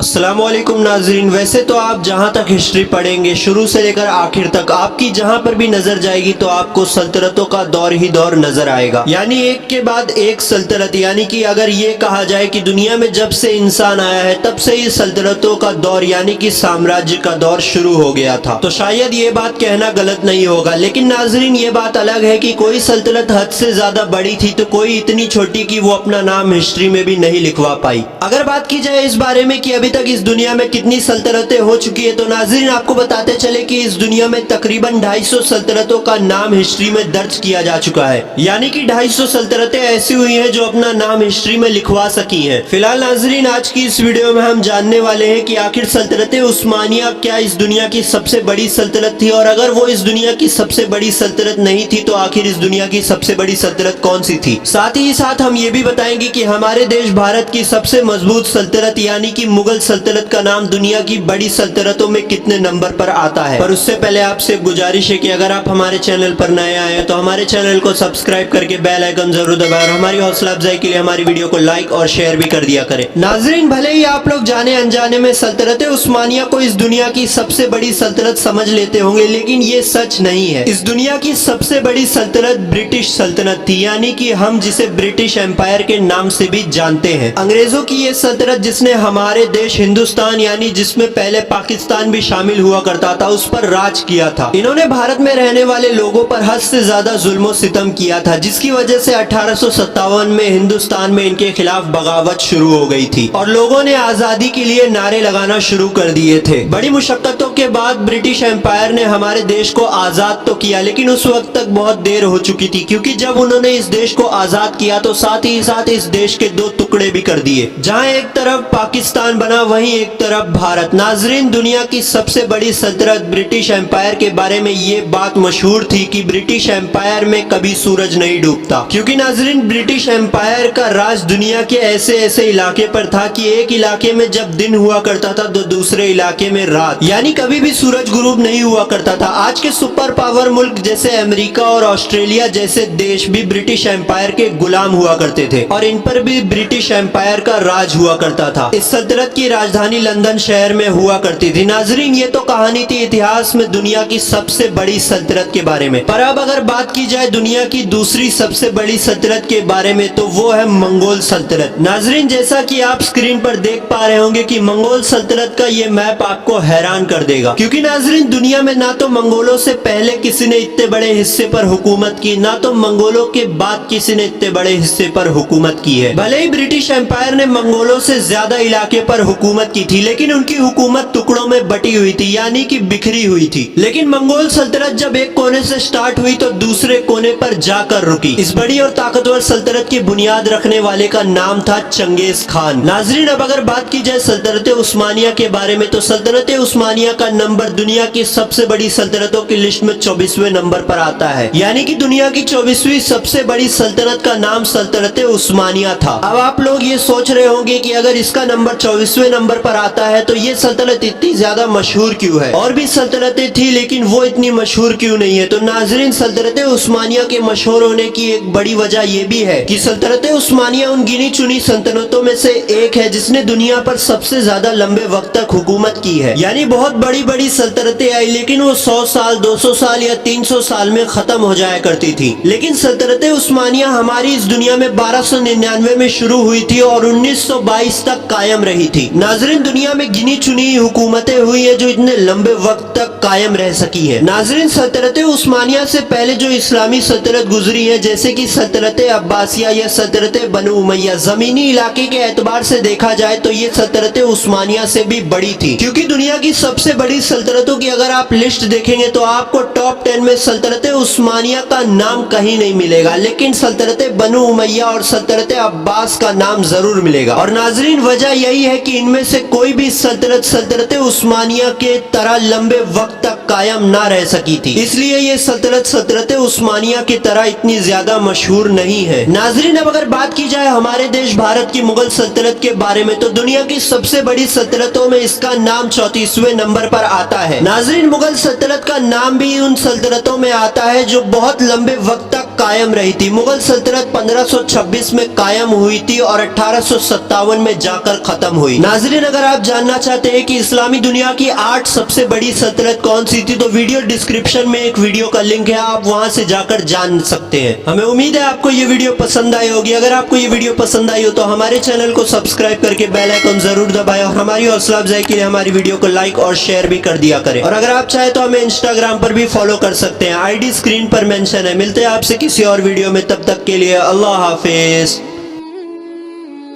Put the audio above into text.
अस्सलामुअलैकुम नाजरीन। वैसे तो आप जहाँ तक हिस्ट्री पढ़ेंगे शुरू से लेकर आखिर तक, आपकी जहाँ पर भी नजर जाएगी तो आपको सल्तनतों का दौर ही दौर नजर आएगा, यानी एक के बाद एक सल्तनत। यानी कि अगर ये कहा जाए कि दुनिया में जब से इंसान आया है तब से ही सल्तनतों का दौर यानी कि साम्राज्य का दौर शुरू हो गया था, तो शायद ये बात कहना गलत नहीं होगा। लेकिन नाजरीन ये बात अलग है कि कोई सल्तनत हद से ज्यादा बड़ी थी तो कोई इतनी छोटी कि वो अपना नाम हिस्ट्री में भी नहीं लिखवा पाई। अगर बात की जाए इस बारे में कि अभी तक इस दुनिया में कितनी सल्तनतें हो चुकी है, तो नाज़रीन आपको बताते चले कि इस दुनिया में तकरीबन 250 सल्तनतों का नाम हिस्ट्री में दर्ज किया जा चुका है। यानी कि 250 सल्तनतें ऐसी हुई हैं जो अपना नाम हिस्ट्री में लिखवा सकी हैं। फिलहाल नाज़रीन आज की इस वीडियो में हम जानने वाले हैं कि आखिर सल्तनत उस्मानिया क्या इस दुनिया की सबसे बड़ी सल्तनत थी, और अगर वो इस दुनिया की सबसे बड़ी सल्तनत नहीं थी तो आखिर इस दुनिया की सबसे बड़ी सल्तनत कौन सी थी। साथ ही साथ हम ये भी बताएंगे कि हमारे देश भारत की सबसे मजबूत सल्तनत यानी कि मुगल सल्तनत का नाम दुनिया की बड़ी सल्तनतों में कितने नंबर पर आता है। पर उससे पहले आपसे गुजारिश है कि अगर आप हमारे चैनल पर नए आए हैं तो हमारे चैनल को सब्सक्राइब करके बेल आइकन जरूर दबाएं, और हमारी हौसला अफजाई के लिए हमारी वीडियो को लाइक और शेयर भी कर दिया करें। नाजरीन भले ही आप लोग जाने अनजाने में सल्तनत उस्मानिया को इस दुनिया की सबसे बड़ी सल्तनत समझ लेते होंगे, लेकिन ये सच नहीं है। इस दुनिया की सबसे बड़ी सल्तनत ब्रिटिश सल्तनत थी, यानी कि हम जिसे ब्रिटिश एम्पायर के नाम से भी जानते हैं। अंग्रेजों की ये सल्तनत जिसने हमारे देश हिंदुस्तान यानी जिसमें पहले पाकिस्तान भी शामिल हुआ करता था उस पर राज किया था। इन्होंने भारत में रहने वाले लोगों पर हद से ज्यादा जुल्म सितम किया था, जिसकी वजह से 1857 में हिंदुस्तान में इनके खिलाफ बगावत शुरू हो गई थी और लोगों ने आजादी के लिए नारे लगाना शुरू कर दिए थे। बड़ी मुशक्कतों के बाद ब्रिटिश एम्पायर ने हमारे देश को आजाद तो किया, लेकिन उस वक्त तक बहुत देर हो चुकी थी, क्योंकि जब उन्होंने इस देश को आजाद किया तो साथ ही साथ इस देश के दो टुकड़े भी कर दिए। जहाँ एक तरफ पाकिस्तान बना वहीं एक तरफ भारत। नाजरीन दुनिया की सबसे बड़ी सल्तनत ब्रिटिश एम्पायर के बारे में ये बात मशहूर थी कि ब्रिटिश एम्पायर में कभी सूरज नहीं डूबता, क्योंकि नाजरीन ब्रिटिश एम्पायर का राज दुनिया के ऐसे ऐसे इलाके पर था कि एक इलाके में जब दिन हुआ करता था तो दूसरे इलाके में रात, यानी कभी भी सूरज गुरूब नहीं हुआ करता था। आज के सुपर पावर मुल्क जैसे अमेरिका और ऑस्ट्रेलिया जैसे देश भी ब्रिटिश एम्पायर के गुलाम हुआ करते थे और इन पर भी ब्रिटिश एम्पायर का राज हुआ करता था। इस सल्तनत की राजधानी लंदन शहर में हुआ करती थी। नाजरीन ये तो कहानी थी इतिहास में दुनिया की सबसे बड़ी सल्तनत के बारे में। पर अब अगर बात की जाए दुनिया की दूसरी सबसे बड़ी सल्तनत के बारे में तो वो है मंगोल सल्तनत। नाजरीन जैसा कि आप स्क्रीन पर देख पा रहे होंगे कि मंगोल सल्तनत का ये मैप आपको हैरान कर देगा, क्योंकि नाजरीन दुनिया में ना तो मंगोलों से पहले किसी ने इतने बड़े हिस्से पर हुकूमत की, ना तो मंगोलों के बाद किसी ने इतने बड़े हिस्से पर हुकूमत की है। भले ही ब्रिटिश एम्पायर ने मंगोलों से ज्यादा इलाके पर हुकूमत की थी, लेकिन उनकी हुकूमत टुकड़ों में बटी हुई थी, यानी कि बिखरी हुई थी। लेकिन मंगोल सल्तनत जब एक कोने से स्टार्ट हुई तो दूसरे कोने पर जाकर रुकी। इस बड़ी और ताकतवर सल्तनत की बुनियाद रखने वाले का नाम था चंगेज खान। नाजरीन अब अगर बात की जाए सल्तनत उस्मानिया के बारे में तो सल्तनत उस्मानिया का नंबर दुनिया की सबसे बड़ी सल्तनतों की लिस्ट में 24वें नंबर पर आता है, यानी कि दुनिया की 24वीं सबसे बड़ी सल्तनत का नाम सल्तनत उस्मानिया था। अब आप लोग ये सोच रहे होंगे कि अगर इसका नंबर 24वें नंबर पर आता है तो ये सल्तनत इतनी ज्यादा मशहूर क्यों है। और भी सल्तनतें थी लेकिन वो इतनी मशहूर क्यों नहीं है। तो नाजरीन सल्तनत उस्मानिया के मशहूर होने की एक बड़ी वजह ये भी है कि सल्तनत उस्मानिया उन गिनी चुनी सल्तनतों में से एक है जिसने दुनिया पर सबसे ज्यादा लंबे वक्त तक हुकूमत की है। यानी बहुत बड़ी बड़ी सल्तनतें आई लेकिन वो 100 साल 200 साल या 300 साल में खत्म हो जाया करती थी, लेकिन सल्तनत उस्मानिया हमारी इस दुनिया में 1299 में शुरू हुई थी और 1922 तक कायम रही थी। नाजरीन दुनिया में गिनी चुनी हुकूमतें हुई है जो इतने लंबे वक्त तक कायम रह सकी है। नाजरीन सल्तनत उस्मानिया से पहले जो इस्लामी सल्तनत गुजरी है जैसे कि सल्तनत अब्बासिया या सल्तनत बनु उमैया, जमीनी इलाके के एतबार से देखा जाए तो ये सल्तनत उस्मानिया से भी बड़ी थी, क्योंकि दुनिया की सबसे बड़ी सल्तनतों की अगर आप लिस्ट देखेंगे तो आपको टॉप 10 में सल्तनत उस्मानिया का नाम कहीं नहीं मिलेगा, लेकिन सल्तनत बनु उमैया और सल्तनत अब्बास का नाम जरूर मिलेगा। और नाजरीन वजह यही है कि इनमें से कोई भी सल्तनत उस्मानिया के तरह लंबे वक्त तक कायम ना रह सकी थी, इसलिए ये सल्तनत उस्मानिया की तरह इतनी ज्यादा मशहूर नहीं है। नाजरीन अब अगर बात की जाए हमारे देश भारत की मुगल सल्तनत के बारे में तो दुनिया की सबसे बड़ी सल्तनतों में इसका नाम 34वें नंबर पर आता है। नाजरीन मुगल सल्तनत का नाम भी उन सल्तनतों में आता है जो बहुत लंबे वक्त तक कायम रही थी। मुगल सल्तनत 1526 में कायम हुई थी और 1857 में जाकर खत्म हुई। नाज़रीन, अगर आप जानना चाहते हैं कि इस्लामी दुनिया की 8 सबसे बड़ी सल्तनत कौन सी थी तो वीडियो डिस्क्रिप्शन में एक वीडियो का लिंक है, आप वहां से जाकर जान सकते हैं। हमें उम्मीद है आपको ये वीडियो पसंद आई होगी। अगर आपको ये वीडियो पसंद आई हो तो हमारे चैनल को सब्सक्राइब करके बेल आइकन जरूर दबाएं और हमारी हौसला अफजाई के लिए हमारी वीडियो को लाइक और शेयर भी कर दिया करें। और अगर आप चाहे तो हमें इंस्टाग्राम पर भी फॉलो कर सकते हैं, आईडी स्क्रीन पर मेंशन है। मिलते हैं आपसे किसी और वीडियो में, तब तक के लिए अल्लाह हाफिज।